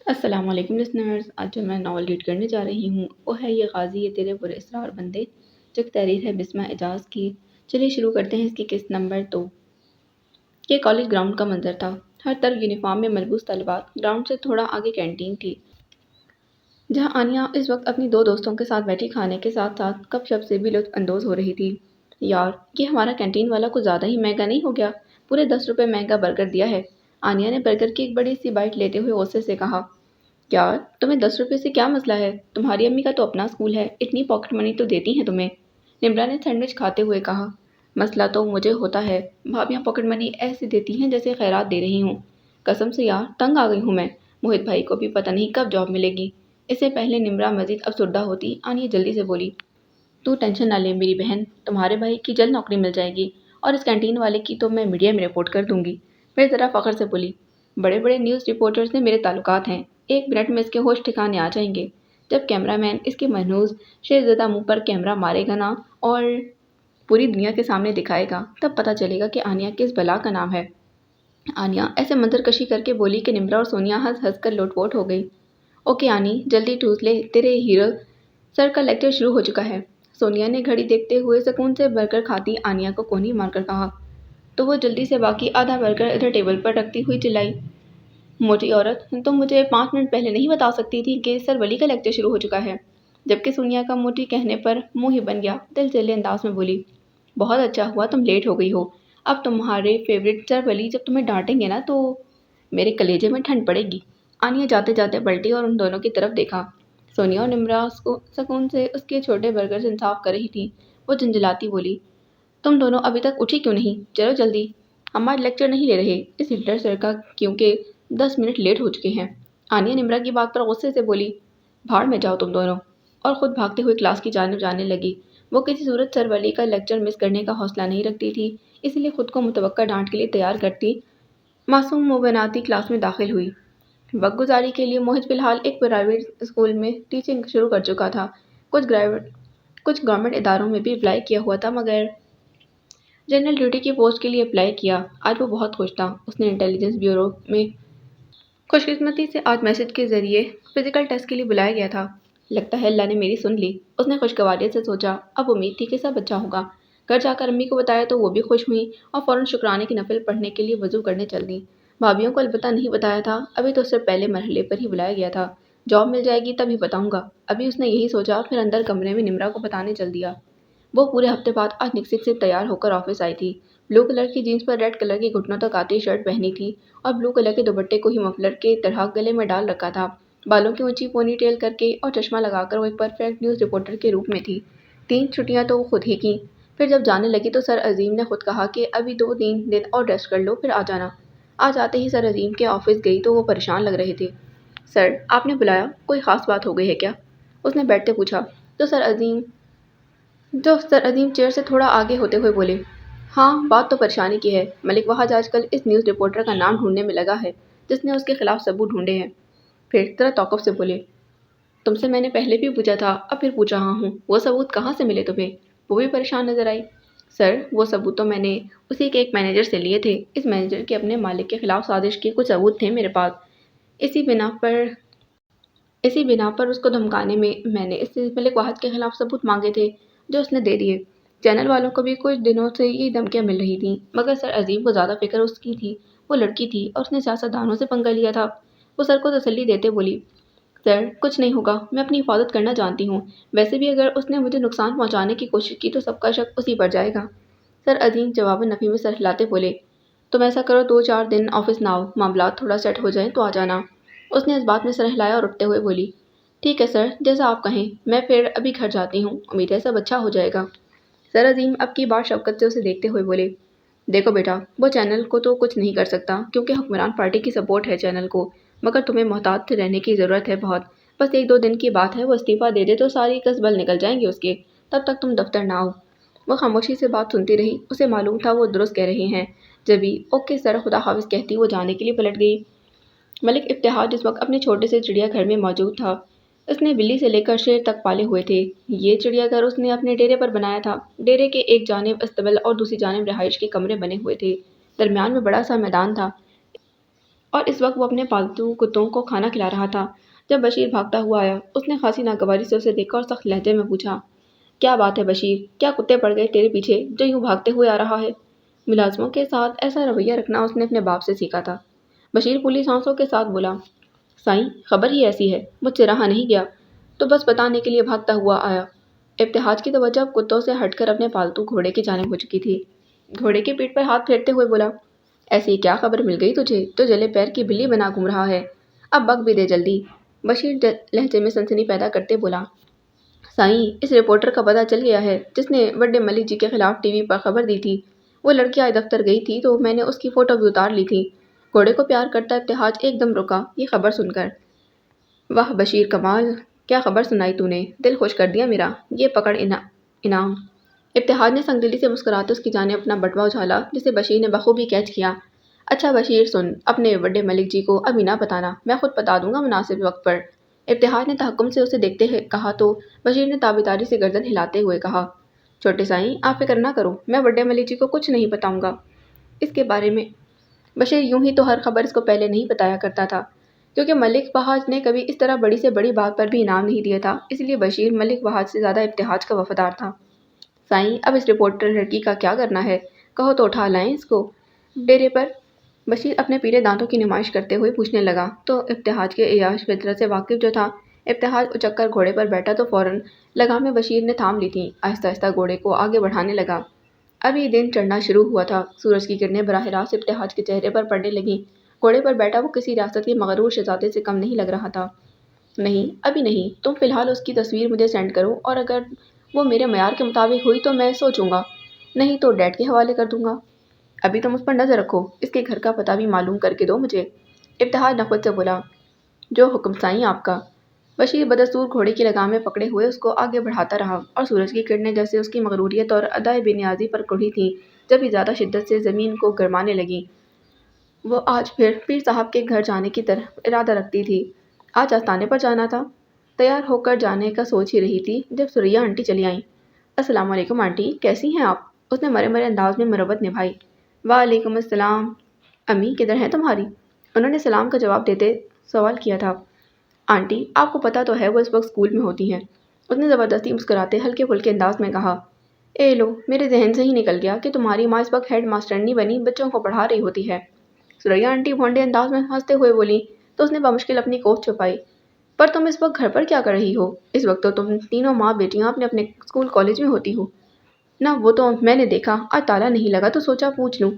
السلام علیکم لسنرز، آج جو میں ناول ریڈ کرنے جا رہی ہوں وہ ہے یہ غازی یہ تیرے برے اسرار بندے، جو تحریر ہے بسمہ اعجاز کی۔ چلیے شروع کرتے ہیں اس کی قسط نمبر 2۔ یہ کالج گراؤنڈ کا منظر تھا، ہر طرف یونیفارم میں ملبوس طالبات۔ گراؤنڈ سے تھوڑا آگے کینٹین تھی جہاں آنیا اس وقت اپنی دو دوستوں کے ساتھ بیٹھی کھانے کے ساتھ ساتھ گپ شپ سے بھی لطف اندوز ہو رہی تھی۔ یار، یہ ہمارا کینٹین والا کچھ زیادہ ہی مہنگا نہیں ہو گیا؟ پورے 10 روپے مہنگا برگر دیا ہے۔ آنیا نے برگر کی ایک بڑی سی بائٹ لیتے ہوئے غصے سے کہا۔ یار، تمہیں 10 روپے سے کیا مسئلہ ہے؟ تمہاری امی کا تو اپنا اسکول ہے، اتنی پاکٹ منی تو دیتی ہیں تمہیں۔ نمرا نے سینڈوچ کھاتے ہوئے کہا۔ مسئلہ تو مجھے ہوتا ہے، بھابیاں پاکٹ منی ایسے دیتی ہیں جیسے خیرات دے رہی ہوں۔ قسم سے یار، تنگ آ گئی ہوں میں۔ موہت بھائی کو بھی پتہ نہیں کب جاب ملے گی۔ اس سے پہلے نمرا مزید افسردہ ہوتی، آنیا جلدی سے بولی۔ تو ٹینشن نہ لے میری بہن، تمہارے بھائی کی جلد نوکری مل جائے گی، اور اس کینٹین والے کی تو میں میڈیا میں رپورٹ کر دوں گی۔ پھر ذرا فخر سے بولی۔ بڑے بڑے نیوز رپورٹر سے میرے تعلقات ہیں، 1 منٹ میں اس کے ہوش ٹھکانے آ جائیں گے۔ جب کیمرہ مین اس کے محنوز شہزادہ منہ پر کیمرہ مارے گا نا اور پوری دنیا کے سامنے دکھائے گا، تب پتہ چلے گا کہ آنیا کس بلا کا نام ہے۔ آنیا ایسے منظر کشی کر کے بولی کہ نمرا اور سونیا ہنس ہنس کر لوٹ پوٹ ہو گئی۔ اوکے آنی، جلدی ٹھوس لے، تیرے ہیرو سر کا لیکچر شروع ہو چکا ہے۔ سونیا نے گھڑی دیکھتے ہوئے سکون سے برگر کھاتی آنیا کو کونی مار کر کہا، تو وہ جلدی سے باقی آدھا برگر ادھر ٹیبل پر رکھتی ہوئی چلائی۔ موٹی عورت، تم مجھے 5 منٹ پہلے نہیں بتا سکتی تھی کہ سر ولی کا لیکچر شروع ہو چکا ہے؟ جبکہ سونیا کا موٹی کہنے پر منہ ہی بن گیا، دل چلے انداز میں بولی۔ بہت اچھا ہوا تم لیٹ ہو گئی ہو۔ اب تمہارے فیوریٹ سر ولی جب تمہیں ڈانٹیں گے نا تو میرے کلیجے میں ٹھنڈ پڑے گی۔ آنیا جاتے جاتے پلٹی اور ان دونوں کی طرف دیکھا۔ سونیا اور نمرا سکون سے اس کے چھوٹے برگر سے انصاف کر رہی تھی۔ وہ جھنجھلاتی بولی، تم دونوں ابھی تک اٹھی کیوں نہیں؟ چلو جلدی، ہم آج لیکچر نہیں لے رہے اس ہٹلر سر کا، کیونکہ 10 منٹ لیٹ ہو چکے ہیں۔ آنیا نمرا کی بات پر غصے سے بولی، بھاڑ میں جاؤ تم دونوں، اور خود بھاگتے ہوئے کلاس کی جانب جانے لگی۔ وہ کسی صورت سر ولی کا لیکچر مس کرنے کا حوصلہ نہیں رکھتی تھی، اسی لیے خود کو متوقع ڈانٹ کے لیے تیار کرتی معصوم منہ بناتی کلاس میں داخل ہوئی۔ وقت گزاری کے لیے موہت فی الحال ایک پرائیویٹ اسکول میں ٹیچنگ شروع کر چکا تھا۔ کچھ گورنمنٹ اداروں میں بھی اپلائی کیا ہوا تھا، مگر جنرل ڈیوٹی کی پوسٹ کے لیے اپلائی کیا۔ آج وہ بہت خوش تھا۔ اس نے انٹیلیجنس بیورو میں خوش قسمتی سے آج میسج کے ذریعے فزیکل ٹیسٹ کے لیے بلایا گیا تھا۔ لگتا ہے اللہ نے میری سن لی، اس نے خوشگواریت سے سوچا۔ اب امید تھی کہ سب اچھا ہوگا۔ گھر جا کر امی کو بتایا تو وہ بھی خوش ہوئیں اور فوراً شکرانے کی نفل پڑھنے کے لیے وضو کرنے چل دیں۔ بھابھیوں کو البتہ نہیں بتایا تھا، ابھی تو صرف پہلے مرحلے پر ہی بلایا گیا تھا۔ جاب مل جائے گی تب ہی بتاؤں گا، ابھی اس نے یہی سوچا، پھر اندر کمرے میں نمرا کو بتانے چل دیا۔ وہ پورے ہفتے بعد آج نکسک سے تیار ہو کر آفس آئی تھی۔ بلو کلر کی جینس پر ریڈ کلر کی گھٹنوں تک آتی شرٹ پہنی تھی اور بلو کلر کے دوپٹے کو ہی مفلر کے طرح گلے میں ڈال رکھا تھا۔ بالوں کی اونچی پونی ٹیل کر کے اور چشمہ لگا کر وہ ایک پرفیکٹ نیوز رپورٹر کے روپ میں تھی۔ 3 چھٹیاں تو وہ خود ہی کیں۔ پھر جب جانے لگی تو سر عظیم نے خود کہا کہ ابھی 2-3 دن اور ریسٹ کر لو، پھر آ جانا۔ آج آتے ہی سر عظیم کے آفس گئی تو وہ پریشان لگ رہے تھے۔ سر، آپ نے بلایا؟ کوئی خاص بات ہو گئی ہے کیا؟ اس نے بیٹھتے پوچھا۔ تو سر عظیم چیئر سے تھوڑا آگے ہوتے ہوئے بولے، ہاں بات تو پریشانی کی ہے۔ ملک وحج آج کل اس نیوز رپورٹر کا نام ڈھونڈنے میں لگا ہے جس نے اس کے خلاف ثبوت ڈھونڈے ہیں۔ پھر ذرا توقف سے بولے، تم سے میں نے پہلے بھی پوچھا تھا، اب پھر پوچھ رہا ہوں، وہ ثبوت کہاں سے ملے تمہیں؟ وہ بھی پریشان نظر آئی۔ سر، وہ ثبوت تو میں نے اسی کے ایک مینیجر سے لیے تھے۔ اس مینیجر کے اپنے مالک کے خلاف سازش کے کچھ ثبوت تھے میرے پاس۔ اسی بنا پر اس کو دھمکانے میں نے اس سے ملک وحج کے خلاف ثبوت مانگے تھے، جو اس نے دے دیے۔ چینل والوں کو بھی کچھ دنوں سے یہ دھمکیاں مل رہی تھیں، مگر سر عظیم کو زیادہ فکر اس کی تھی۔ وہ لڑکی تھی اور اس نے سیاستدانوں سے پنگا لیا تھا۔ وہ سر کو تسلی دیتے بولی، سر کچھ نہیں ہوگا، میں اپنی حفاظت کرنا جانتی ہوں۔ ویسے بھی اگر اس نے مجھے نقصان پہنچانے کی کوشش کی تو سب کا شک اسی پر جائے گا۔ سر عظیم جواباً نفی میں سر ہلاتے بولے، تم ایسا کرو 2-4 دن آفس نہ آؤ، معاملات تھوڑا سیٹ ہو جائیں تو آ جانا۔ اس نے اس بات میں سر ہلایا اور اٹھتے ہوئے بولی، ٹھیک ہے سر، جیسا آپ کہیں، میں پھر ابھی گھر جاتی ہوں، امید ہے سب اچھا ہو جائے گا۔ سر عظیم اب کی بار شفقت سے اسے دیکھتے ہوئے بولے، دیکھو بیٹا، وہ چینل کو تو کچھ نہیں کر سکتا کیونکہ حکمران پارٹی کی سپورٹ ہے چینل کو، مگر تمہیں محتاط رہنے کی ضرورت ہے بہت۔ بس 1-2 دن کی بات ہے، وہ استعفیٰ دے دے تو ساری کسبل نکل جائیں گے اس کے، تب تک تم دفتر نہ آؤ۔ وہ خاموشی سے بات سنتی رہی، اسے معلوم تھا وہ درست کہہ رہے ہیں۔ جبھی اوکے سر، خدا حافظ کہتی وہ جانے کے لیے پلٹ گئی۔ ملک افتخار جس وقت اپنے چھوٹے سے چڑیا گھر میں موجود تھا، اس نے بلی سے لے کر شیر تک پالے ہوئے تھے۔ یہ چڑیا گھر اس نے اپنے ڈیرے پر بنایا تھا۔ ڈیرے کے ایک جانب استبل اور دوسری جانب رہائش کے کمرے بنے ہوئے تھے۔ درمیان میں بڑا سا میدان تھا۔ اور اس وقت وہ اپنے پالتو کتوں کو کھانا کھلا رہا تھا جب بشیر بھاگتا ہوا آیا۔ اس نے خاصی ناگواری سے اسے دیکھا اور سخت لہجے میں پوچھا، کیا بات ہے بشیر، کیا کتے پڑ گئے تیرے پیچھے جو یوں بھاگتے ہوئے آ رہا ہے؟ ملازموں کے ساتھ ایسا رویہ رکھنا اس نے اپنے باپ سے سیکھا تھا۔ بشیر پھولی سانسوں کے ساتھ بولا، سائیں خبر ہی ایسی ہے، مجھ سے رہا نہیں گیا تو بس بتانے کے لیے بھاگتا ہوا آیا۔ ابتہاج کی توجہ اب کتوں سے ہٹ کر اپنے پالتو گھوڑے کی جانب ہو چکی تھی۔ گھوڑے کی پیٹھ پر ہاتھ پھیرتے ہوئے بولا، ایسی کیا خبر مل گئی تجھے جو جلے پیر کی بلی بنا گھوم رہا ہے؟ اب بک بھی دے جلدی۔ بشیر لہجے میں سنسنی پیدا کرتے بولا، سائیں اس رپورٹر کا پتہ چل گیا ہے جس نے وڈے ملک جی کے خلاف ٹی وی پر خبر دی تھی۔ وہ لڑکی آج دفتر گئی تھی تو میں نے اس کی فوٹو بھی اتار لی تھی۔ گھوڑے کو پیار کرتا ابتہاج ایک دم رکا یہ خبر سن کر۔ واہ بشیر کمال، کیا خبر سنائی تو نے، دل خوش کر دیا میرا، یہ پکڑ انعام۔ ابتہاج نے سنگدلی سے مسکراتے اس کی جانب اپنا بٹوا اچھالا جسے بشیر نے بخوبی کیچ کیا۔ اچھا بشیر سن، اپنے وڈے ملک جی کو ابھی نہ بتانا، میں خود بتا دوں گا مناسب وقت پر۔ ابتہاج نے تحکم سے اسے دیکھتے کہا تو بشیر نے تابعداری سے گردن ہلاتے ہوئے کہا، چھوٹے سائیں آپ فکر نہ کرو، میں وڈے ملک جی کو کچھ نہیں بتاؤں گا اس کے بارے میں۔ بشیر یوں ہی تو ہر خبر اس کو پہلے نہیں بتایا کرتا تھا کیونکہ ملک بہاج نے کبھی اس طرح بڑی سے بڑی بات پر بھی انعام نہیں دیا تھا، اس لیے بشیر ملک بہاج سے زیادہ ابتہاج کا وفادار تھا۔ سائیں اب اس رپورٹر لڑکی کا کیا کرنا ہے، کہو تو اٹھا لائیں اس کو ڈیرے پر؟ بشیر اپنے پیلے دانتوں کی نمائش کرتے ہوئے پوچھنے لگا تو ابتہاج کے عیاش فطرت سے واقف جو تھا، ابتہاج اچک کر گھوڑے پر بیٹھا تو فوراً لگامیں بشیر نے تھام لی تھیں۔ آہستہ آہستہ گھوڑے کو آگے بڑھانے لگا۔ ابھی دن چڑھنا شروع ہوا تھا، سورج کی کرنیں براہ راست ابتہاج کے چہرے پر پڑنے لگیں۔ گھوڑے پر بیٹھا وہ کسی ریاست کے مغرور شہزادے سے کم نہیں لگ رہا تھا۔ نہیں ابھی نہیں، تم فی الحال اس کی تصویر مجھے سینڈ کرو اور اگر وہ میرے معیار کے مطابق ہوئی تو میں سوچوں گا، نہیں تو ڈیڈ کے حوالے کر دوں گا۔ ابھی تم اس پر نظر رکھو، اس کے گھر کا پتہ بھی معلوم کر کے دو مجھے۔ ابتہاج نخوت سے بولا، جو حکم سائیں آپ کا۔ بشیر بدستور گھوڑے کی لگامیں پکڑے ہوئے اس کو آگے بڑھاتا رہا اور سورج کی کرنیں جیسے اس کی مغروریت اور ادائے بے نیازی پر کڑھی تھیں جب بھی زیادہ شدت سے زمین کو گرمانے لگیں۔ وہ آج پھر پیر صاحب کے گھر جانے کی طرف ارادہ رکھتی تھی۔ آج آستانے پر جانا تھا۔ تیار ہو کر جانے کا سوچ ہی رہی تھی جب ثریا آنٹی چلی آئیں۔ السلام علیکم آنٹی، کیسی ہیں آپ؟ اس نے مرے مرے انداز میں مروت نبھائی۔ وعلیکم السلام، امی کدھر ہیں تمہاری؟ انہوں نے سلام کا جواب دیتے سوال کیا تھا۔ آنٹی آپ کو پتہ تو ہے وہ اس وقت اسکول میں ہوتی ہیں، اس نے زبردستی مسکراتے ہلکے پھلکے انداز میں کہا۔ اے لو، میرے ذہن سے ہی نکل گیا کہ تمہاری ماں اس وقت ہیڈ ماسٹرنی بنی بچوں کو پڑھا رہی ہوتی ہے۔ ثریا آنٹی بھونڈے انداز میں ہنستے ہوئے بولی تو اس نے بمشکل اپنی کوفت چھپائی۔ پر تم اس وقت گھر پر کیا کر رہی ہو؟ اس وقت تو تم تینوں ماں بیٹیاں اپنے اپنے اسکول کالج میں ہوتی ہو نہ۔ وہ تو میں نے دیکھا آج تالا نہیں لگا تو سوچا پوچھ لوں،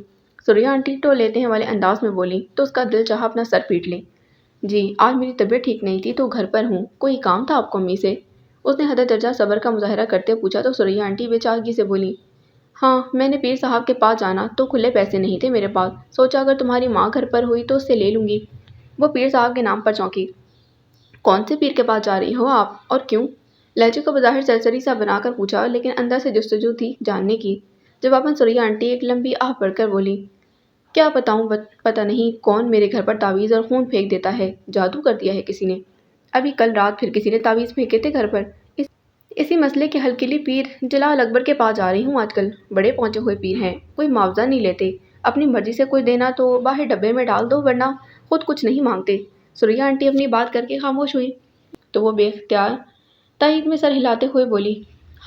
ثریا آنٹی ٹو لیتے ہیں والے انداز میں بولی تو اس کا دل چاہا اپنا سر پیٹ لے۔ جی آج میری طبیعت ٹھیک نہیں تھی تو گھر پر ہوں، کوئی کام تھا آپ کو امی سے؟ اس نے حد درجہ صبر کا مظاہرہ کرتے پوچھا تو ثریا آنٹی بے چارگی سے بولی، ہاں میں نے پیر صاحب کے پاس جانا تو کھلے پیسے نہیں تھے میرے پاس، سوچا اگر تمہاری ماں گھر پر ہوئی تو اس سے لے لوں گی۔ وہ پیر صاحب کے نام پر چونکی۔ کون سے پیر کے پاس جا رہی ہو آپ اور کیوں؟ لہجے کو بظاہر سرسری سا بنا کر پوچھا لیکن اندر سے جستجو تھی جاننے کی۔ جواباً ثریا آنٹی ایک لمبی آہ بھر کر بولی، کیا بتاؤں، پتہ نہیں کون میرے گھر پر تعویذ اور خون پھینک دیتا ہے، جادو کر دیا ہے کسی نے۔ ابھی کل رات پھر کسی نے تعویذ پھینکے تھے گھر پر۔ اسی مسئلے کے حل کے لیے پیر جلال اکبر کے پاس جا رہی ہوں آج کل، بڑے پہنچے ہوئے پیر ہیں، کوئی معاوضہ نہیں لیتے، اپنی مرضی سے کوئی دینا تو باہر ڈبے میں ڈال دو ورنہ خود کچھ نہیں مانگتے۔ ثریا آنٹی اپنی بات کر کے خاموش ہوئی تو وہ بے اختیار تائید میں سر ہلاتے ہوئے بولی،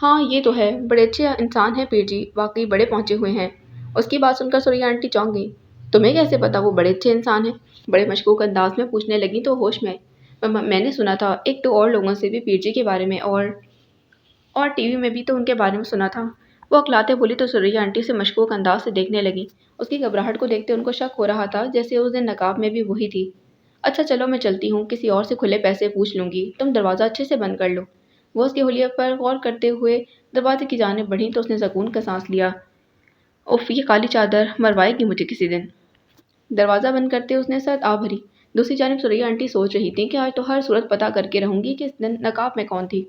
ہاں یہ تو ہے، بڑے اچھے انسان ہیں پیر جی، واقعی بڑے پہنچے ہوئے ہیں۔ اس کی بات سن کر ثریا آنٹی چونک گئی۔ تمہیں کیسے پتا وہ بڑے اچھے انسان ہیں؟ بڑے مشکوک انداز میں پوچھنے لگیں تو ہوش میں، میں نے سنا تھا ایک دو اور لوگوں سے بھی پیر جی کے بارے میں اور ٹی وی میں بھی تو ان کے بارے میں سنا تھا۔ وہ اکلاتے بولی تو ثریا آنٹی سے مشکوک انداز سے دیکھنے لگی۔ اس کی گھبراہٹ کو دیکھتے ان کو شک ہو رہا تھا جیسے اس دن نقاب میں بھی وہی تھی۔ اچھا چلو میں چلتی ہوں، کسی اور سے کھلے پیسے پوچھ لوں گی، تم دروازہ اچھے سے بند کر لو۔ وہ اس کے حلیے پر غور کرتے ہوئے دروازے کی جانب بڑھی تو اس نے سکون کا سانس لیا۔ اف یہ کالی چادر مروائے گی مجھے کسی دن۔ دروازہ بند کرتے اس نے سرد آہ بھری۔ دوسری جانب ثریا آنٹی سوچ رہی تھیں کہ آج تو ہر صورت پتہ کر کے رہوں گی کہ اس دن نقاب میں کون تھی۔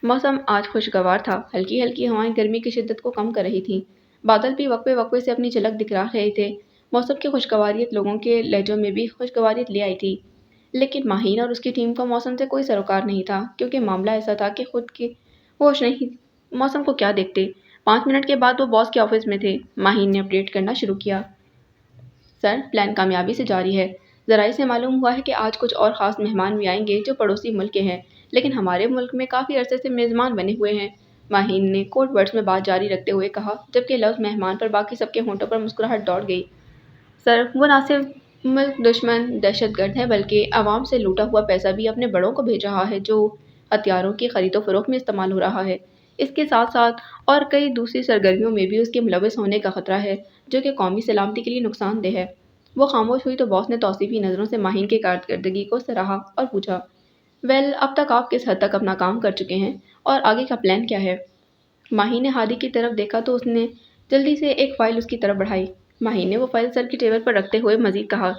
موسم آج خوشگوار تھا، ہلکی ہلکی ہوائیں گرمی کی شدت کو کم کر رہی تھیں، بادل بھی وقفے وقفے سے اپنی جھلک دکھا رہے تھے۔ موسم کی خوشگواریت لوگوں کے لہجوں میں بھی خوشگواریت لے آئی تھی، لیکن ماہین اور اس کی ٹیم کو موسم سے کوئی سروکار نہیں تھا کیونکہ معاملہ ایسا تھا کہ خود کی ہوش نہیں، موسم کو کیا دیکھتے۔ 5 منٹ کے بعد وہ باس کے آفس میں تھے۔ ماہین نے اپڈیٹ کرنا شروع کیا، سر پلان کامیابی سے جاری ہے، ذرائع سے معلوم ہوا ہے کہ آج کچھ اور خاص مہمان بھی آئیں گے جو پڑوسی ملک کے ہیں، لیکن ہمارے ملک میں کافی عرصے سے میزبان بنے ہوئے ہیں۔ ماہین نے کوڈ ورڈز میں بات جاری رکھتے ہوئے کہا، جبکہ لفظ مہمان پر باقی سب کے ہونٹوں پر مسکراہٹ دوڑ گئی۔ سر، وہ نہ صرف ملک دشمن دہشت گرد ہے بلکہ عوام سے لوٹا ہوا پیسہ بھی اپنے بڑوں کو بھیج رہا ہے جو ہتھیاروں کی خرید و فروخت میں استعمال ہو رہا ہے۔ اس کے ساتھ ساتھ اور کئی دوسری سرگرمیوں میں بھی اس کے ملوث ہونے کا خطرہ ہے جو کہ قومی سلامتی کے لیے نقصان دہ ہے۔ وہ خاموش ہوئی تو باس نے توصیفی نظروں سے ماہین کی کارکردگی کو سراہا اور پوچھا، ویل، اب تک آپ کس حد تک اپنا کام کر چکے ہیں اور آگے کا پلان کیا ہے؟ ماہین نے ہادی کی طرف دیکھا تو اس نے جلدی سے ایک فائل اس کی طرف بڑھائی۔ ماہین نے وہ فائل سر کی ٹیبل پر رکھتے ہوئے مزید کہا،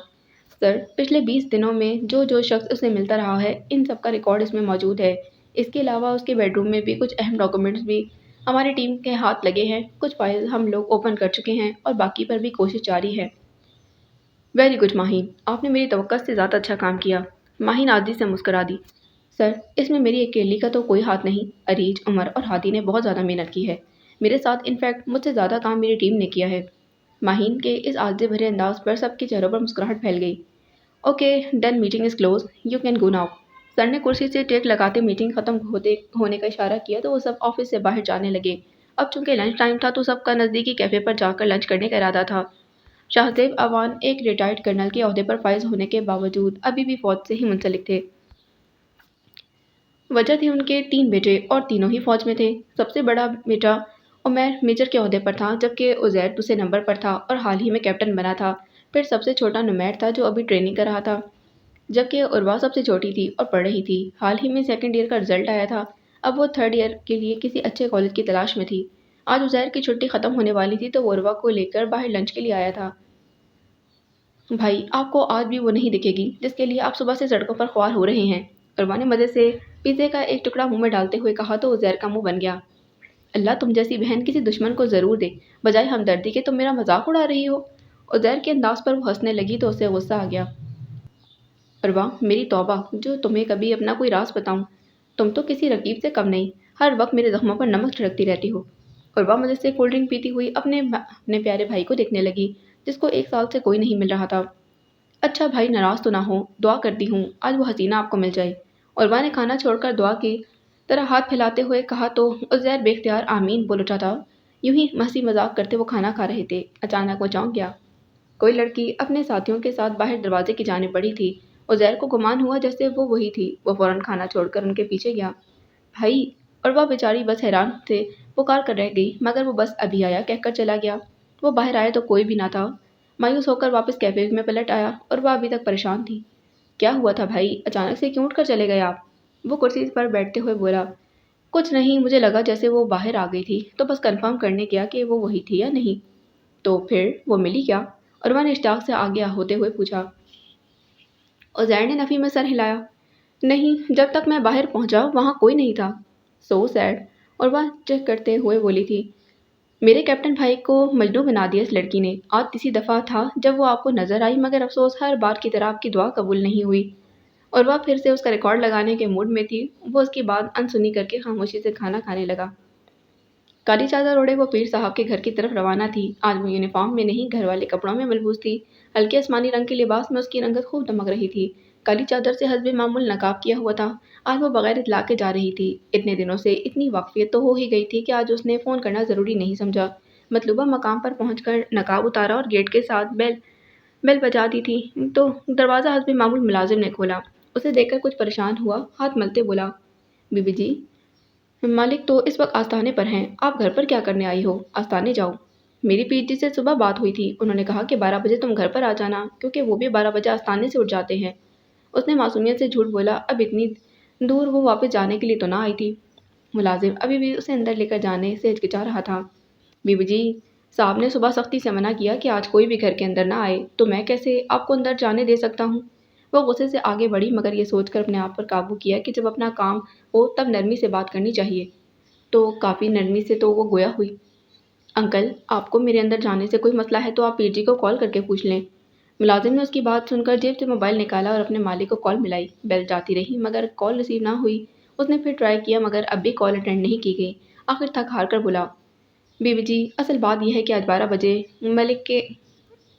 سر، پچھلے 20 دنوں میں جو شخص اسے ملتا رہا ہے ان سب کا ریکارڈ اس میں موجود ہے۔ اس کے علاوہ اس کے بیڈ روم میں بھی کچھ اہم ڈاکومنٹس بھی ہماری ٹیم کے ہاتھ لگے ہیں۔ کچھ فائلز ہم لوگ اوپن کر چکے ہیں اور باقی پر بھی کوشش جاری ہے۔ ویری گڈ ماہین، آپ نے میری توقع سے زیادہ اچھا کام کیا۔ ماہین عاجزی سے مسکرا دی۔ سر، اس میں میری اکیلی کا تو کوئی ہاتھ نہیں، اریج، عمر اور ہادی نے بہت زیادہ محنت کی ہے۔ میرے ساتھ انفیکٹ مجھ سے زیادہ کام میری ٹیم نے کیا ہے۔ ماہین کے اس عاجزی بھرے انداز پر سب کے چہروں پر مسکراہٹ پھیل گئی۔ Okay done, meeting is close, you can go now. Sir نے کرسی سے ٹیک لگاتے میٹنگ ختم ہونے کا اشارہ کیا تو وہ سب آفس سے باہر جانے لگے۔ اب چونکہ لنچ ٹائم تھا تو سب کا نزدیکی کیفے پر جا کر لنچ کرنے کا ارادہ تھا۔ شاہزیب اوان ایک ریٹائرڈ کرنل کے عہدے پر فائز ہونے کے باوجود ابھی بھی فوج سے ہی منسلک تھے۔ وجہ تھی ان کے 3 بیٹے اور تینوں ہی فوج میں تھے۔ سب سے بڑا بیٹا عمیر میجر کے عہدے پر تھا، جبکہ عزیر دوسرے نمبر پر تھا اور حال ہی میں کیپٹن بنا تھا۔ پھر سب سے چھوٹا نمیر تھا جو ابھی ٹریننگ کر رہا تھا، جبکہ عروہ سب سے چھوٹی تھی اور پڑھ رہی تھی۔ حال ہی میں سیکنڈ ایئر کا رزلٹ آیا تھا، اب وہ تھرڈ ایئر کے لیے کسی اچھے کالج کی تلاش میں تھی۔ آج عزیر کی چھٹی ختم ہونے والی تھی تو وہ عروہ کو لے کر باہر لنچ کے لیے آیا تھا۔ بھائی، آپ کو آج بھی وہ نہیں دکھے گی جس کے لیے آپ صبح سے سڑکوں پر خوار ہو رہے ہیں، عروہ نے مزے سے پیزے کا ایک ٹکڑا منہ میں ڈالتے ہوئے کہا تو عزیر کا منہ بن گیا۔ اللہ تم جیسی بہن کسی دشمن کو ضرور دے، بجائے ہمدردی کے تم میرا مذاق اڑا رہی ہو۔ عزیر کے انداز پر وہ ہنسنے لگی تو اسے غصہ آ گیا۔ عروہ، میری توبہ، جو تمہیں کبھی اپنا کوئی راز بتاؤں۔ تم تو کسی رقیب سے کم نہیں، ہر وقت میرے زخموں پر نمک چھڑکتی رہتی ہو۔ عروہ مزے سے کولڈ ڈرنک پیتی ہوئی اپنے پیارے بھائی کو دیکھنے لگی جس کو 1 سال سے کوئی نہیں مل رہا تھا۔ اچھا بھائی، ناراض تو نہ ہو، دعا کرتی ہوں آج وہ حسینہ آپ کو مل جائے۔ عروہ نے کھانا چھوڑ کر دعا کی طرح ہاتھ پھیلاتے ہوئے کہا تو عزیر بے اختیار آمین بول اٹھا تھا۔ یوں ہی ہنسی مذاق کرتے وہ کھانا کھا رہے تھے، اچانک وہ چونک گیا۔ کوئی لڑکی اپنے ساتھیوں کے ساتھ باہر دروازے کی جانب بڑھی تھی۔ عزیر کو گمان ہوا جیسے وہ وہی تھی۔ وہ فوراً کھانا چھوڑ کر ان کے پیچھے گیا۔ بھائی! عروہ بیچاری بس حیران سے پکار کر رہ گئی، مگر وہ بس ابھی آیا کہہ کر چلا گیا۔ وہ باہر آئے تو کوئی بھی نہ تھا۔ مایوس ہو کر واپس کیفے میں پلٹ آیا اور وہ ابھی تک پریشان تھی۔ کیا ہوا تھا بھائی، اچانک سے کیوں اٹھ کر چلے گئے آپ؟ وہ کرسی پر بیٹھتے ہوئے بولا، کچھ نہیں، مجھے لگا جیسے وہ باہر آ گئی تھی تو بس کنفرم کرنے گیا کہ وہ وہی تھی یا نہیں۔ تو پھر وہ ملی کیا؟ عروہ نے اشتیاق سے آگے ہوتے ہوئے پوچھا۔ عزیر نے نفی میں سر ہلایا۔ نہیں، جب تک میں باہر پہنچا وہاں کوئی نہیں تھا۔ سو سیڈ، عروہ چیک کرتے ہوئے بولی تھی۔ میرے کیپٹن بھائی کو مجنوں بنا دیا اس لڑکی نے۔ آج تیسری دفعہ تھا جب وہ آپ کو نظر آئی، مگر افسوس ہر بار کی طرح آپ کی دعا قبول نہیں ہوئی۔ عروہ پھر سے اس کا ریکارڈ لگانے کے موڈ میں تھی۔ وہ اس کی بات انسنی کر کے خاموشی سے کھانا کھانے لگا۔ کالی چادر اوڑھے وہ پیر صاحب کے گھر کی طرف روانہ تھی۔ آج وہ یونیفارم میں نہیں، گھر والے کپڑوں میں ملبوس تھی۔ ہلکے آسمانی رنگ کے لباس میں اس کی رنگت خوب دمک رہی تھی۔ کالی چادر سے حسب معمول نقاب کیا ہوا تھا۔ آج وہ بغیر اطلاع کے جا رہی تھی۔ اتنے دنوں سے اتنی واقفیت تو ہو ہی گئی تھی کہ آج اس نے فون کرنا ضروری نہیں سمجھا۔ مطلوبہ مقام پر پہنچ کر نقاب اتارا اور گیٹ کے ساتھ بیل بجا دی تھی تو دروازہ حسب معمول ملازم نے کھولا۔ اسے دیکھ کر کچھ پریشان ہوا، ہاتھ ملتے بولا، بی بی جی، مالک تو اس وقت آستانے پر ہیں، آپ گھر پر کیا کرنے آئی ہو؟ آستانے جاؤ۔ میری پیر جی سے صبح بات ہوئی تھی، انہوں نے کہا کہ 12 بجے تم گھر پر آ جانا کیونکہ وہ بھی 12 بجے آستانے سے اٹھ جاتے ہیں۔ اس نے معصومیت سے جھوٹ بولا۔ اب اتنی دور وہ واپس جانے کے لیے تو نہ آئی تھی۔ ملازم ابھی بھی اسے اندر لے کر جانے سے ہچکچا رہا تھا۔ بی بی جی، صاحب نے صبح سختی سے منع کیا کہ آج کوئی بھی گھر کے اندر نہ آئے، تو میں کیسے آپ کو اندر جانے دے سکتا ہوں؟ وہ غصے سے آگے بڑھی مگر یہ سوچ کر اپنے آپ پر قابو کیا کہ جب اپنا کام ہو تب نرمی سے بات کرنی چاہیے۔ تو کافی نرمی سے تو وہ گویا ہوئی۔ انکل، آپ کو میرے اندر جانے سے کوئی مسئلہ ہے تو آپ پیر جی کو کال کر کے پوچھ لیں۔ ملازم نے اس کی بات سن کر جیب سے موبائل نکالا اور اپنے مالک کو کال ملائی۔ بیل جاتی رہی مگر کال ریسیو نہ ہوئی۔ اس نے پھر ٹرائی کیا مگر اب بھی کال اٹینڈ نہیں کی گئی۔ آخر تھک ہار کر بولا، بی بی جی، اصل بات یہ ہے کہ آج 12 بجے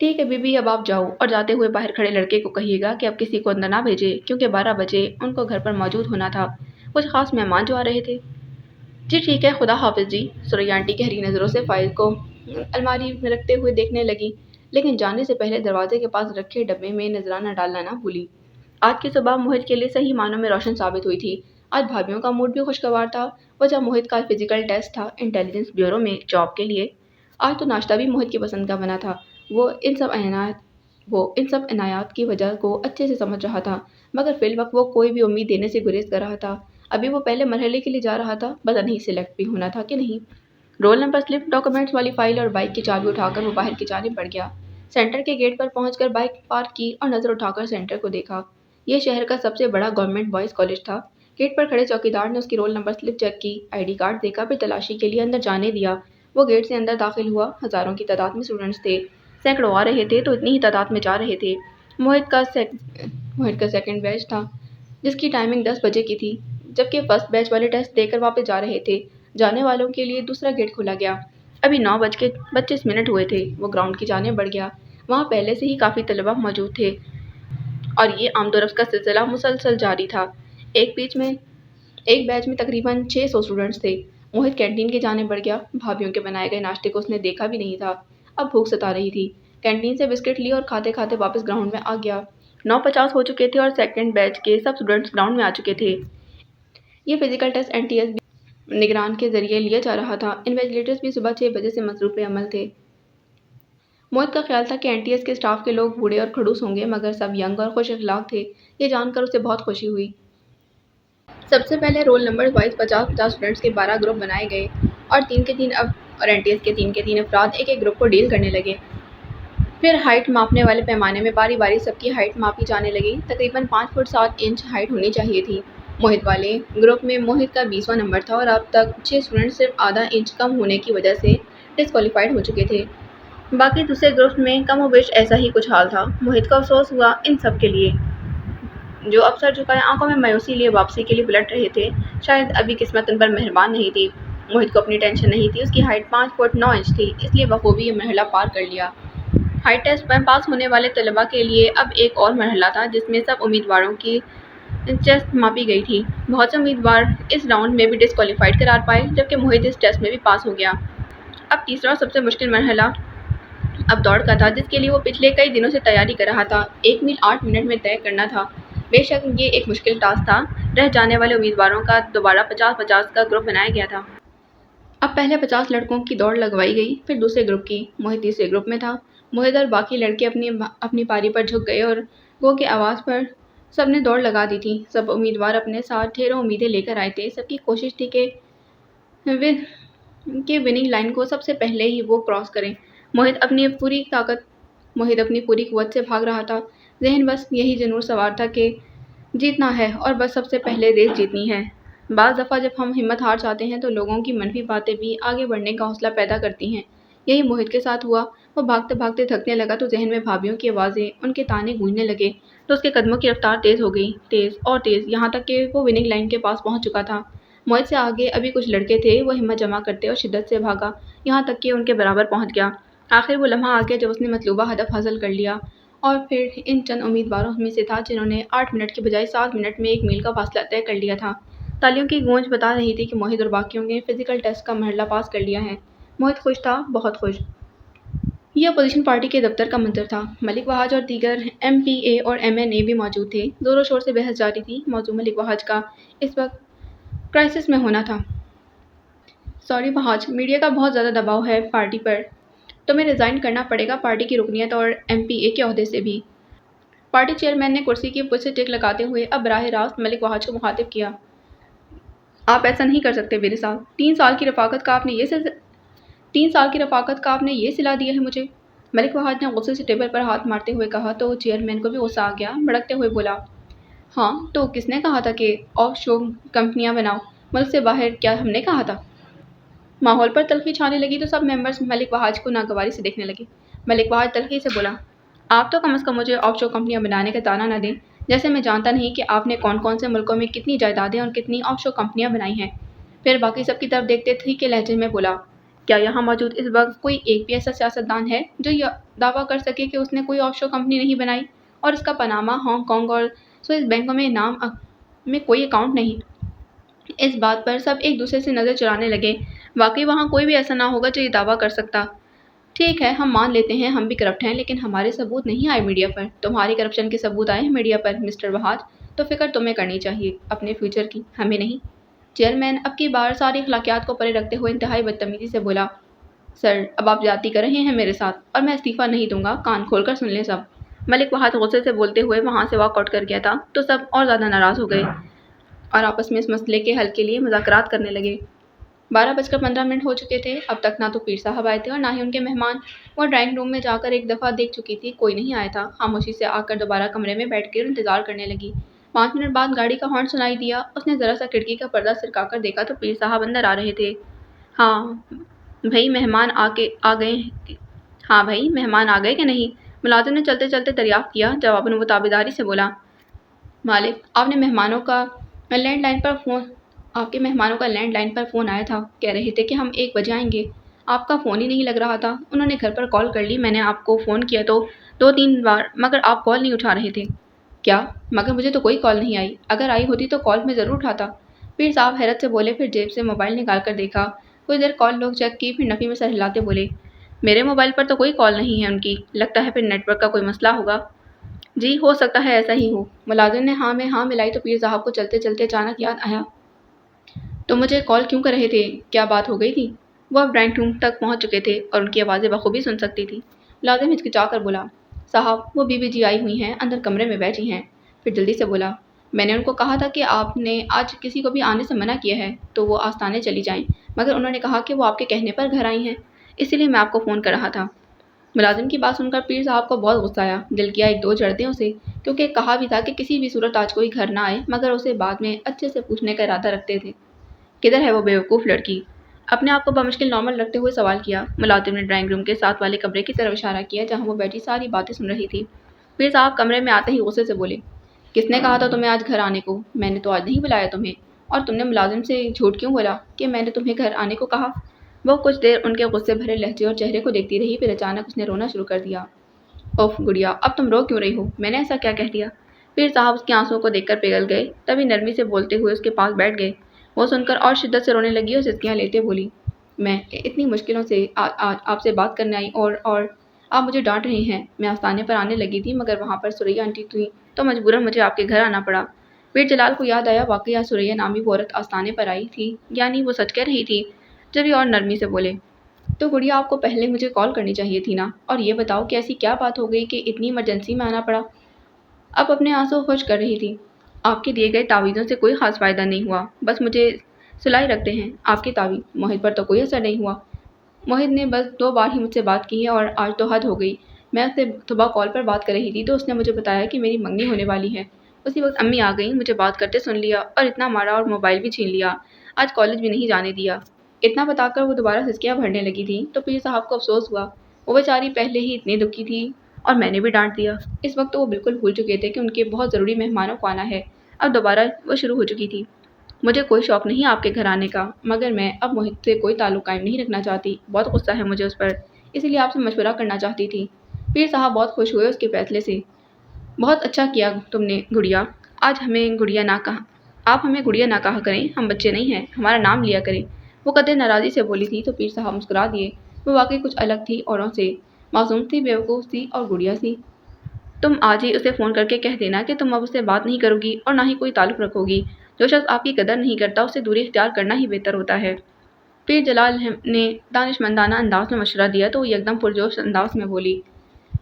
ٹھیک ہے بیبی اب آپ جاؤ اور جاتے ہوئے باہر کھڑے لڑکے کو کہیے گا کہ اب کسی کو اندر نہ بھیجے کیونکہ 12 بجے ان کو گھر پر موجود ہونا تھا کچھ خاص مہمان جو آ رہے تھے۔ جی ٹھیک ہے خدا حافظ جی۔ سوریا آنٹی گہری نظروں سے فائل کو الماری میں رکھتے ہوئے دیکھنے لگی لیکن جانے سے پہلے دروازے کے پاس رکھے ڈبے میں نذرانہ ڈالنا نہ بھولی۔ آج کی صبح موہت کے لیے صحیح معنوں میں روشن ثابت ہوئی تھی۔ آج بھابھیوں کا موڈ بھی خوشگوار تھا۔ وجہ موہت کا فزیکل ٹیسٹ تھا انٹیلیجنس بیورو میں جاب کے لیے۔ آج تو ناشتہ بھی موہت کی پسند کا بنا تھا۔ وہ ان سب عنایات کی وجہ کو اچھے سے سمجھ رہا تھا مگر فی الوقت وہ کوئی بھی امید دینے سے گریز کر رہا تھا۔ ابھی وہ پہلے مرحلے کے لیے جا رہا تھا، پتہ نہیں سلیکٹ بھی ہونا تھا کہ نہیں۔ رول نمبر سلپ، ڈاکومنٹس والی فائل اور بائک کی چابی اٹھا کر وہ باہر کی جانب بڑھ گیا۔ سینٹر کے گیٹ پر پہنچ کر بائک پارک کی اور نظر اٹھا کر سینٹر کو دیکھا۔ یہ شہر کا سب سے بڑا گورنمنٹ بوائز کالج تھا۔ گیٹ پر کھڑے چوکیدار نے اس کی رول نمبر سلپ چیک کی، آئی ڈی کارڈ دیکھا، پھر تلاشی کے لیے اندر جانے دیا۔ وہ گیٹ سے اندر داخل ہوا۔ ہزاروں کی تعداد میں اسٹوڈنٹس تھے، سینکڑوں آ رہے تھے تو اتنی ہی تعداد میں جا رہے تھے۔ موہت کا سیکنڈ بیچ تھا جس کی ٹائمنگ 10 بجے کی تھی، جبکہ فرسٹ بیچ والے ٹیسٹ دے کر واپس جا رہے تھے۔ جانے والوں کے لیے دوسرا گیٹ کھولا گیا۔ ابھی 9:25 ہوئے تھے۔ وہ گراؤنڈ کی جانب بڑھ گیا۔ وہاں پہلے سے ہی کافی طلبہ موجود تھے اور یہ آمد و رفت کا سلسلہ مسلسل جاری تھا۔ ایک بیچ میں تقریباً 600 اسٹوڈنٹس تھے۔ موہت کینٹین کی جانب بڑھ گیا۔ بھابھیوں کے بنائے گئے ناشتے کو اس نے دیکھا بھی نہیں تھا۔ اب بھوک ستا رہی تھی۔ کینٹین سے بسکٹ لی اور کھاتے کھاتے واپس گراؤنڈ میں آ گیا۔ 9:50 ہو چکے تھے اور سیکنڈ بیچ کے سب اسٹوڈنٹس گراؤنڈ میں آ چکے تھے۔ یہ فزیکل ٹیسٹ NTS نگران کے ذریعے لیا جا رہا تھا۔ انویجیلیٹرز بھی صبح 6 بجے سے مصروف عمل تھے۔ موہت کا خیال تھا کہ NTS کے اسٹاف کے لوگ بوڑھے اور کھڑوس ہوں گے مگر سب ینگ اور خوش اخلاق تھے۔ یہ جان کر اسے بہت خوشی ہوئی۔ سب سے پہلے رول نمبر وائز 50-50 اسٹوڈنٹس کے 12 گروپ بنائے گئے اور NTS کے 3 افراد ایک ایک گروپ کو ڈیل کرنے لگے۔ پھر ہائٹ ماپنے والے پیمانے میں باری باری سب کی ہائٹ ماپی جانے لگی۔ تقریباً 5 فٹ 7 انچ ہائٹ ہونی چاہیے تھی۔ موہت والے گروپ میں موہت کا 20واں نمبر تھا اور اب تک 6 اسٹوڈنٹس صرف آدھا انچ کم ہونے کی وجہ سے ڈسکوالیفائڈ ہو چکے تھے۔ باقی دوسرے گروپ میں کم و بیش ایسا ہی کچھ حال تھا۔ موہت کو افسوس ہوا ان سب کے لیے جو اب سر جھکائے آنکھوں میں مایوسی لیے واپسی کے لیے پلٹ رہے تھے۔ شاید ابھی قسمت ان پر مہربان نہیں تھی۔ موہت کو اپنی ٹینشن نہیں تھی، اس کی ہائٹ 5 فٹ 9 انچ تھی، اس لیے بخوبی یہ مرحلہ پار کر لیا۔ ہائٹ ٹیسٹ میں پاس ہونے والے طلباء کے لیے اب ایک اور مرحلہ تھا جس میں سب امیدواروں کی چیسٹ ماپی گئی تھی۔ بہت سے امیدوار اس راؤنڈ میں بھی ڈسکوالیفائڈ قرار پائے جبکہ موہت اس ٹیسٹ میں بھی پاس ہو گیا۔ اب تیسرا اور سب سے مشکل مرحلہ اب دوڑ کا تھا جس کے لیے وہ پچھلے کئی دنوں سے تیاری کر رہا تھا۔ 1 میل 8 منٹ میں طے کرنا تھا۔ بے شک یہ ایک مشکل ٹاسک تھا۔ رہ جانے والے امیدواروں کا دوبارہ 50-50 کا گروپ بنایا گیا تھا۔ اب پہلے 50 لڑکوں کی دوڑ لگوائی گئی، پھر دوسرے گروپ کی۔ موہت تیسرے گروپ میں تھا۔ موہت اور باقی لڑکے اپنی پاری پر جھک گئے اور گو کے آواز پر سب نے دوڑ لگا دی تھی۔ سب امیدوار اپنے ساتھ ڈھیروں امیدیں لے کر آئے تھے۔ سب کی کوشش تھی کہ وننگ لائن کو سب سے پہلے ہی وہ کراس کریں۔ موہت اپنی پوری قوت سے بھاگ رہا تھا۔ ذہن بس یہی ضمیر سوار تھا کہ جیتنا ہے اور بس سب سے پہلے ریس جیتنی ہے۔ بعض دفعہ جب ہم ہمت ہار جاتے ہیں تو لوگوں کی منفی باتیں بھی آگے بڑھنے کا حوصلہ پیدا کرتی ہیں۔ یہی موہت کے ساتھ ہوا۔ وہ بھاگتے بھاگتے تھکنے لگا تو ذہن میں بھابھیوں کی آوازیں، ان کے طعنے گونجنے لگے تو اس کے قدموں کی رفتار تیز ہو گئی، تیز اور تیز، یہاں تک کہ وہ وننگ لائن کے پاس پہنچ چکا تھا۔ موہت سے آگے ابھی کچھ لڑکے تھے۔ وہ ہمت جمع کرتے اور شدت سے بھاگا یہاں تک کہ ان کے برابر پہنچ گیا۔ آخر وہ لمحہ آ گیا جب اس نے مطلوبہ ہدف حاصل کر لیا اور پھر ان چند امیدواروں میں سے تھا جنہوں نے 8 منٹ کے بجائے 7 منٹ میں 1 میل کا فاصلہ طے کر لیا تھا۔ تالیوں کی گونج بتا رہی تھی کہ موہت اور باقیوں نے فزیکل ٹیسٹ کا مرحلہ پاس کر لیا ہے۔ موہت خوش تھا، بہت خوش۔ یہ اپوزیشن پارٹی کے دفتر کا منظر تھا۔ ملک وحاج اور دیگر MPA اور MNA بھی موجود تھے۔ زور و شور سے بحث جاری تھی۔ موضوع ملک وحاج کا اس وقت کرائسس میں ہونا تھا۔ سوری وحاج، میڈیا کا بہت زیادہ دباؤ ہے پارٹی پر۔ تمہیں ریزائن کرنا پڑے گا پارٹی کی رکنیت اور MPA کے عہدے سے بھی۔ پارٹی چیئرمین نے کرسی کی پشت سے ٹک لگاتے ہوئے اب براہ راست ملک وحاج کو مخاطب کیا۔ آپ ایسا نہیں کر سکتے وزیر صاحب۔ 3 سال کی رفاقت کا آپ نے یہ صلہ دیا ہے مجھے۔ ملک وحاج نے غصے سے ٹیبل پر ہاتھ مارتے ہوئے کہا تو چیئرمین کو بھی غصہ آ گیا۔ بھڑکتے ہوئے بولا، ہاں تو کس نے کہا تھا کہ آف شور کمپنیاں بناؤ ملک سے باہر؟ کیا ہم نے کہا تھا؟ ماحول پر تلخی چھانے لگی تو سب ممبرز ملک وحاج کو ناگواری سے دیکھنے لگے۔ ملک وحاج تلخی سے بولا، آپ تو کم از کم مجھے آف شور کمپنیاں بنانے کا طعنہ نہ دیں، جیسے میں جانتا نہیں کہ آپ نے کون کون سے ملکوں میں کتنی جائیدادیں اور کتنی آف شور کمپنیاں بنائی ہیں۔ پھر باقی سب کی طرف دیکھتے تھے کہ لہجے میں بولا، کیا یہاں موجود اس وقت کوئی ایک بھی ایسا سیاستدان ہے جو یہ دعویٰ کر سکے کہ اس نے کوئی آف شور کمپنی نہیں بنائی اور اس کا پاناما، ہانگ کانگ اور سوئس بینکوں میں نام میں کوئی اکاؤنٹ نہیں؟ اس بات پر سب ایک دوسرے سے نظر چرانے لگے۔ واقعی وہاں کوئی بھی ایسا نہ ہوگا جو یہ دعویٰ کر سکتا۔ ٹھیک ہے، ہم مان لیتے ہیں ہم بھی کرپٹ ہیں، لیکن ہمارے ثبوت نہیں آئے میڈیا پر۔ تمہاری کرپشن کے ثبوت آئے ہیں میڈیا پر مسٹر وہاد، تو فکر تمہیں کرنی چاہیے اپنے فیوچر کی، ہمیں نہیں۔ چیئرمین اب کی بار ساری اخلاقیات کو پرے رکھتے ہوئے انتہائی بدتمیزی سے بولا، سر اب آپ زیادتی کر رہے ہیں میرے ساتھ، اور میں استعفیٰ نہیں دوں گا، کان کھول کر سن لیں سب۔ ملک وہاد غصے سے بولتے ہوئے وہاں سے واک آؤٹ کر گیا تھا تو سب اور زیادہ ناراض ہو گئے اور آپس میں اس مسئلے کے حل کے لیے مذاکرات کرنے لگے۔ 12:15 ہو چکے تھے۔ اب تک نہ تو پیر صاحب آئے تھے اور نہ ہی ان کے مہمان۔ وہ ڈرائنگ روم میں جا کر ایک دفعہ دیکھ چکی تھی، کوئی نہیں آیا تھا۔ خاموشی سے آ کر دوبارہ کمرے میں بیٹھ کر انتظار کرنے لگی۔ 5 منٹ بعد گاڑی کا ہارن سنائی دیا۔ اس نے ذرا سا کھڑکی کا پردہ سرکا کر دیکھا تو پیر صاحب اندر آ رہے تھے۔ ہاں بھئی مہمان آ گئے کہ نہیں؟ ملازم نے چلتے چلتے دریافت کیا۔ جواباً وہ تابعداری سے بولا، مالک آپ کے مہمانوں کا لینڈ لائن پر فون آیا تھا، کہہ رہے تھے کہ ہم 1 بجے آئیں گے۔ آپ کا فون ہی نہیں لگ رہا تھا۔ انہوں نے گھر پر کال کر لی، میں نے آپ کو فون کیا تو 2-3 بار، مگر آپ کال نہیں اٹھا رہے تھے۔ کیا؟ مگر مجھے تو کوئی کال نہیں آئی، اگر آئی ہوتی تو کال میں ضرور اٹھاتا۔ پیر صاحب حیرت سے بولے، پھر جیب سے موبائل نکال کر دیکھا۔ کچھ دیر کال لوگ چیک کی، پھر نفی میں سر ہلاتے بولے، میرے موبائل پر تو کوئی کال نہیں ہے ان کی، لگتا ہے پھر نیٹ ورک کا کوئی مسئلہ ہوگا۔ جی ہو سکتا ہے ایسا ہی ہو۔ ملازم نے ہاں میں ہاں ملائی تو پیر صاحب کو چلتے چلتے اچانک یاد آیا، تو مجھے کال کیوں کر رہے تھے؟ کیا بات ہو گئی تھی؟ وہ اب ڈرائنگ روم تک پہنچ چکے تھے اور ان کی آوازیں بخوبی سن سکتی تھی۔ ملازم ہچکچا کر بولا، صاحب وہ بیوی جی آئی ہوئی ہیں، اندر کمرے میں بیٹھی ہیں۔ پھر جلدی سے بولا، میں نے ان کو کہا تھا کہ آپ نے آج کسی کو بھی آنے سے منع کیا ہے تو وہ آستانے چلی جائیں، مگر انہوں نے کہا کہ وہ آپ کے کہنے پر گھر آئی ہیں، اسی لیے میں آپ کو فون کر رہا تھا۔ ملازم کی بات سن کر پیر صاحب کو بہت غصہ آیا، دل کیا 1-2 جڑتے اسے، کیونکہ کہا بھی تھا کہ کسی بھی صورت آج کوئی گھر نہ آئے، مگر اسے بعد میں اچھے سے پوچھنے کا ارادہ رکھتے تھے۔ کدھر ہے وہ بیوقوف لڑکی؟ اپنے آپ کو بمشکل نارمل رکھتے ہوئے سوال کیا۔ ملازم نے ڈرائنگ روم کے ساتھ والے کمرے کی طرف اشارہ کیا جہاں وہ بیٹھی ساری باتیں سن رہی تھی۔ پیر صاحب کمرے میں آتے ہی غصے سے بولے، کس نے کہا تھا تمہیں آج گھر آنے کو؟ میں نے تو آج نہیں بلایا تمہیں، اور تم نے ملازم سے جھوٹ کیوں بولا کہ میں نے تمہیں گھر آنے کو کہا؟ وہ کچھ دیر ان کے غصے بھرے لہجے اور چہرے کو دیکھتی رہی، پھر اچانک اس نے رونا شروع کر دیا۔ اوف گڑیا، اب تم رو کیوں رہی ہو؟ میں نے ایسا کیا کہہ دیا؟ پیر صاحب اس کے آنسوؤں کو دیکھ کر پگھل گئے، تبھی نرمی سے بولتے ہوئے اس کے پاس بیٹھ گئے۔ وہ سن کر اور شدت سے رونے لگی اور سسکیاں لیتے بولی، میں اتنی مشکلوں سے آپ سے بات کرنے آئی اور آپ مجھے ڈانٹ رہے ہیں۔ میں آستانے پر آنے لگی تھی مگر وہاں پر سریا آنٹی تھیں تو مجبوراً مجھے آپ کے گھر آنا پڑا۔ پیر جلال کو یاد آیا، واقعی آج سریا نامی وہ عورت آستانے پر آئی تھی، یعنی وہ سچ کہہ رہی تھی۔ جبھی اور نرمی سے بولے، تو گڑیا آپ کو پہلے مجھے کال کرنی چاہیے تھی نا، اور یہ بتاؤ کہ ایسی کیا بات ہو گئی کہ اتنی ایمرجنسی میں آنا پڑا؟ اب اپنے آنسو خشک کر رہی تھی، آپ کے دیے گئے تعویذوں سے کوئی خاص فائدہ نہیں ہوا، بس مجھے سلائی رکھتے ہیں آپ کے تعویذ، موہت پر تو کوئی اثر نہیں ہوا۔ موہت نے بس 2 بار ہی مجھ سے بات کی ہے اور آج تو حد ہو گئی۔ میں اس سے صبح کال پر بات کر رہی تھی تو اس نے مجھے بتایا کہ میری منگنی ہونے والی ہے۔ اسی وقت امی آ گئیں، مجھے بات کرتے سن لیا اور اتنا مارا اور موبائل بھی چھین لیا، آج کالج بھی نہیں جانے دیا۔ اتنا بتا کر وہ دوبارہ سسکیاں بھرنے لگی تھی تو پیر صاحب کو افسوس ہوا، وہ بیچاری پہلے ہی اتنی دکھی تھی اور میں نے بھی ڈانٹ دیا۔ اس وقت تو وہ بالکل بھول چکے تھے کہ ان کے بہت ضروری مہمانوں کو آنا ہے۔ اب دوبارہ وہ شروع ہو چکی تھی، مجھے کوئی شوق نہیں آپ کے گھر آنے کا، مگر میں اب موہت سے کوئی تعلق قائم نہیں رکھنا چاہتی، بہت غصہ ہے مجھے اس پر، اسی لیے آپ سے مشورہ کرنا چاہتی تھی۔ پیر صاحب بہت خوش ہوئے اس کے فیصلے سے، بہت اچھا کیا تم نے گڑیا، آپ ہمیں گڑیا نہ کہا کریں، ہم بچے نہیں ہیں، ہمارا نام لیا کریں۔ وہ قدر ناراضی سے بولی تھی تو پیر صاحب مسکرا دیے، وہ واقعی کچھ الگ تھی اوروں سے، معصوم تھی، بیوقوف تھی اور گڑیا سی۔ تم آج ہی اسے فون کر کے کہہ دینا کہ تم اب اس سے بات نہیں کرو گی اور نہ ہی کوئی تعلق رکھو گی، جو شخص آپ کی قدر نہیں کرتا اس سے دوری اختیار کرنا ہی بہتر ہوتا ہے۔ پیر جلال نے دانشمندانہ انداز میں مشورہ دیا تو وہ یکدم پرجوش انداز میں بولی،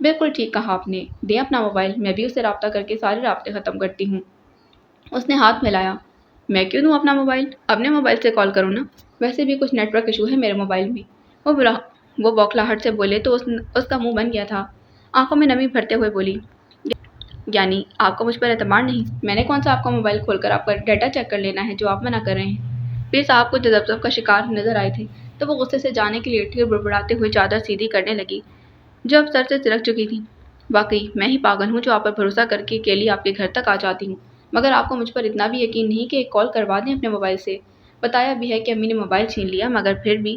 بالکل ٹھیک کہا آپ نے، دیں اپنا موبائل، میں بھی اس سے رابطہ کر کے سارے رابطے ختم کرتی ہوں۔ اس نے ہاتھ پھیلایا، میں کیوں دوں اپنا موبائل؟ اپنے موبائل سے کال کروں نا، ویسے بھی کچھ نیٹ ورک ایشو ہے میرے موبائل میں۔ وہ بوکھلاہٹ سے بولے تو اس کا منہ بن گیا تھا، آنکھوں میں نمی بھرتے ہوئے بولی، یعنی آپ کو مجھ پر اعتماد نہیں؟ میں نے کون سا آپ کا موبائل کھول کر آپ کا ڈیٹا چیک کر لینا ہے جو آپ منع کر رہے ہیں؟ پیر صاحب کو تذبذب کا شکار نظر آئے تھے تو وہ غصے سے جانے کے لیے اٹھی اور بڑبڑاتے ہوئے چادر سیدھی کرنے لگی جو اب سر سے سرک چکی تھی۔ واقعی میں ہی پاگل ہوں جو آپ پر بھروسہ کر کے اکیلی آپ کے گھر تک آ جاتی ہوں، مگر آپ کو مجھ پر اتنا بھی یقین نہیں کہ ایک کال کروا دیں اپنے موبائل سے۔ بتایا بھی ہے کہ امی نے موبائل چھین لیا، مگر پھر بھی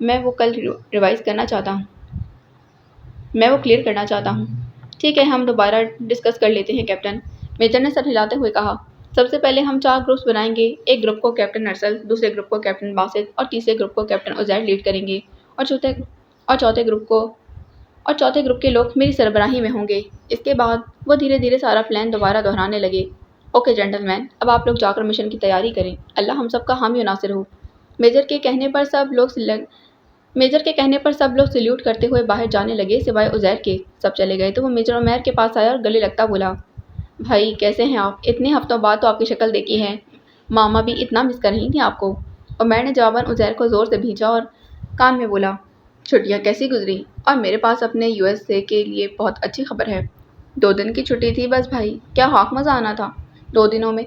میں وہ کلیئر کرنا چاہتا ہوں۔ ٹھیک ہے، ہم دوبارہ ڈسکس کر لیتے ہیں کیپٹن، میجر نے سر ہلاتے ہوئے کہا۔ سب سے پہلے ہم 4 گروپس بنائیں گے، ایک گروپ کو کیپٹن ارسل، دوسرے گروپ کو کیپٹن باسط اور تیسرے گروپ کو کیپٹن عزیر لیڈ کریں گے اور چوتھے گروپ کے لوگ میری سربراہی میں ہوں گے۔ اس کے بعد وہ دھیرے دھیرے سارا پلان دوبارہ دہرانے لگے۔ اوکے جنٹل مین، اب آپ لوگ جا کر مشن کی تیاری کریں، اللہ ہم سب کا حامی و ناصر ہو۔ میجر کے کہنے پر سب لوگ سلیوٹ کرتے ہوئے باہر جانے لگے سوائے عزیر کے۔ سب چلے گئے تو وہ میجر عمیر کے پاس آیا اور گلے لگتا بولا، بھائی کیسے ہیں آپ؟ اتنے ہفتوں بعد تو آپ کی شکل دیکھی ہے، ماما بھی اتنا مس کر رہی تھیں آپ کو۔ عمیر نے جواباً عزیر کو زور سے بھینچا اور کان میں بولا، چھٹیاں کیسی گزری؟ اور میرے پاس اپنے USA کے لیے بہت اچھی خبر ہے۔ 2 دن کی چھٹی تھی بس بھائی، کیا خاک مزہ آنا تھا 2 دنوں میں؟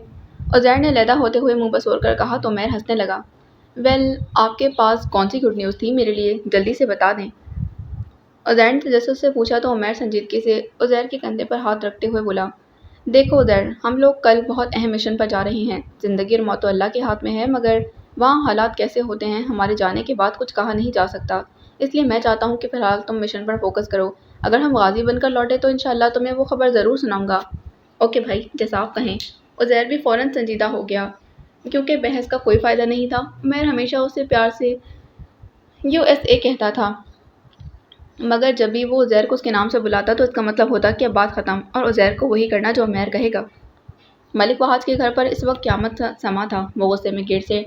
عزیر نے علیحدہ ہوتے ہوئے منہ بسور کر کہا تو عمیر ہنسنے لگا۔ ویل، آپ کے پاس کون سی گڈ نیوز تھی میرے لیے؟ جلدی سے بتا دیں۔ عزیر نے تجسس سے پوچھا تو عمیر سنجیدگی سے عزیر کے کندھے پر ہاتھ رکھتے ہوئے بولا، دیکھو عزیر، ہم لوگ کل بہت اہم مشن پر جا رہے ہیں۔ زندگی اور موت تو اللہ کے ہاتھ میں ہے، مگر وہاں حالات کیسے ہوتے ہیں ہمارے جانے کے بعد کچھ کہا نہیں جا سکتا۔ اس لیے میں چاہتا ہوں کہ فی الحال تم مشن پر فوکس کرو۔ اگر ہم غازی بن کر لوٹے تو انشاءاللہ تمہیں وہ خبر ضرور سناؤں گا۔ اوکے بھائی، جیسا آپ کہیں۔ عزیر بھی فوراً سنجیدہ ہو گیا کیونکہ بحث کا کوئی فائدہ نہیں تھا۔ عمیر ہمیشہ اسے پیار سے USA کہتا تھا، مگر جب بھی وہ عزیر کو اس کے نام سے بلاتا تو اس کا مطلب ہوتا کہ اب بات ختم اور عزیر کو وہی کرنا جو عمیر کہے گا۔ ملک وحاج کے گھر پر اس وقت قیامت سما تھا۔ وہ غصے میں گیٹ سے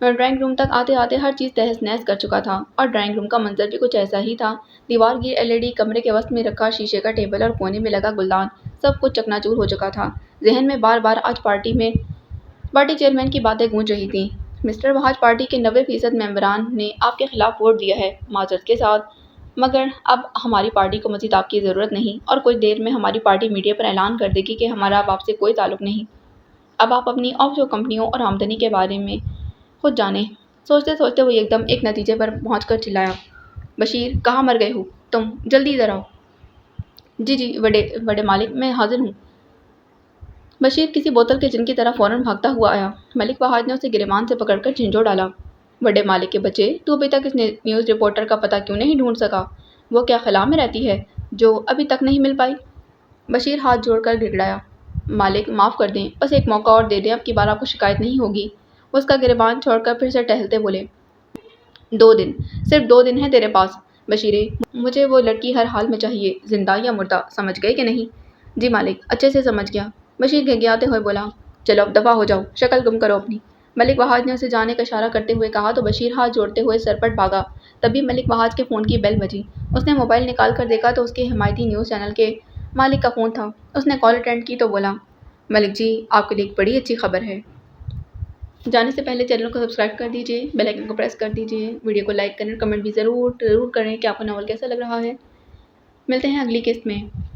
ڈرائنگ روم تک آتے آتے ہر چیز تہس نہس کر چکا تھا اور ڈرائنگ روم کا منظر بھی کچھ ایسا ہی تھا۔ دیوار گیر LED، کمرے کے وسط میں رکھا شیشے کا ٹیبل اور کونے میں لگا گلدان، سب کچھ چکنا چور ہو چکا تھا۔ ذہن میں بار بار آج پارٹی چیئرمین کی باتیں گونج رہی تھیں۔ مسٹر وحاج، پارٹی کے 90% ممبران نے آپ کے خلاف ووٹ دیا ہے، معذرت کے ساتھ، مگر اب ہماری پارٹی کو مزید آپ کی ضرورت نہیں اور کچھ دیر میں ہماری پارٹی میڈیا پر اعلان کر دے گی کہ ہمارا اب آپ سے کوئی تعلق نہیں۔ اب آپ اپنی آف شور کمپنیوں اور آمدنی کے بارے میں خود جانیں۔ سوچتے سوچتے وہ ایک دم ایک نتیجے پر پہنچ کر چلایا، بشیر، کہاں مر گئے ہو تم؟ جلدی ادھر آؤ۔ جی بڑے مالک، میں حاضر ہوں۔ بشیر کسی بوتل کے جن کی طرح فوراً بھاگتا ہوا آیا۔ ملک وحاج نے اسے گریبان سے پکڑ کر جھنجھوڑ ڈالا۔ بڑے مالک کے بچے، تو ابھی تک اس نیوز رپورٹر کا پتہ کیوں نہیں ڈھونڈ سکا؟ وہ کیا خلا میں رہتی ہے جو ابھی تک نہیں مل پائی؟ بشیر ہاتھ جوڑ کر گڑگڑایا، مالک معاف کر دیں، بس ایک موقع اور دے دیں، اب کی بار آپ کو شکایت نہیں ہوگی۔ وہ اس کا گریبان چھوڑ کر پھر سے ٹہلتے بولے، 2 دن، صرف 2 دن ہیں تیرے پاس۔ بشیرے، مجھے وہ لڑکی ہر حال میں چاہیے، زندہ یا مردہ، سمجھ گئے کہ نہیں؟ جی مالک، اچھے سے سمجھ گیا۔ بشیر گھگھیاتے ہوئے بولا، چلو اب دفع ہو جاؤ، شکل گم کرو اپنی۔ ملک وحاج نے اسے جانے کا اشارہ کرتے ہوئے کہا تو بشیر ہاتھ جوڑتے ہوئے سرپٹ بھاگا۔ تبھی ملک وحاج کے فون کی بیل بجی۔ اس نے موبائل نکال کر دیکھا تو اس کے حمایتی نیوز چینل کے مالک کا فون تھا۔ اس نے کال اٹینڈ کی تو بولا، ملک جی، آپ کے لیے ایک بڑی اچھی خبر ہے۔ جانے سے پہلے چینل کو سبسکرائب کر دیجیے، بیل آئیکن کو پریس کر دیجیے، ویڈیو کو لائک کریں اور کمنٹ بھی ضرور کریں کہ آپ کو ناول کیسا لگ رہا ہے۔ ملتے ہیں اگلی قسط میں۔